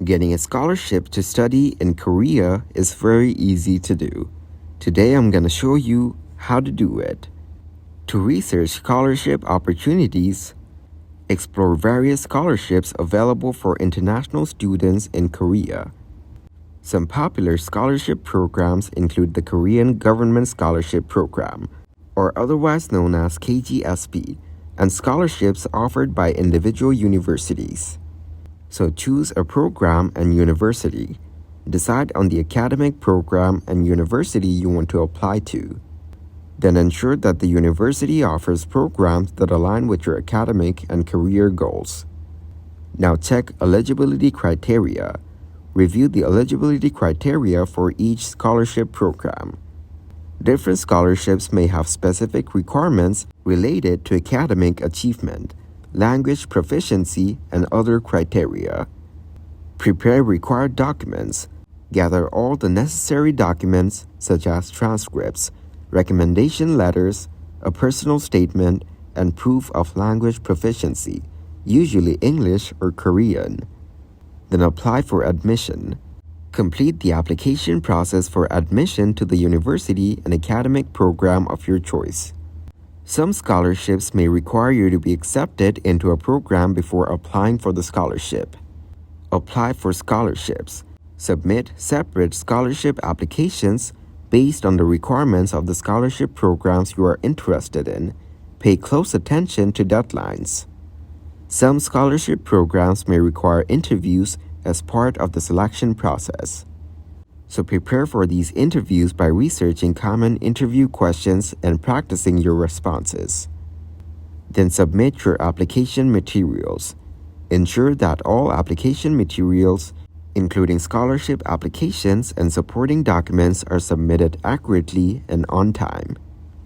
Getting a scholarship to study in Korea is very easy to do. Today I'm going to show you how to do it. To research scholarship opportunities, explore various scholarships available for international students in Korea. Some popular scholarship programs include the Korean Government Scholarship Program, or otherwise known as KGSP, and scholarships offered by individual universities. So choose a program and university. Decide on the academic program and university you want to apply to. Then ensure that the university offers programs that align with your academic and career goals. Now check eligibility criteria. Review the eligibility criteria for each scholarship program. Different scholarships may have specific requirements related to academic achievement, language proficiency, and other criteria. Prepare required documents. Gather all the necessary documents such as transcripts, recommendation letters, a personal statement, and proof of language proficiency, usually English or Korean. Then apply for admission. Complete the application process for admission to the university and academic program of your choice. Some scholarships may require you to be accepted into a program before applying for the scholarship. Apply for scholarships. Submit separate scholarship applications based on the requirements of the scholarship programs you are interested in. Pay close attention to deadlines. Some scholarship programs may require interviews as part of the selection process. So prepare for these interviews by researching common interview questions and practicing your responses. Then submit your application materials. Ensure that all application materials, including scholarship applications and supporting documents, are submitted accurately and on time.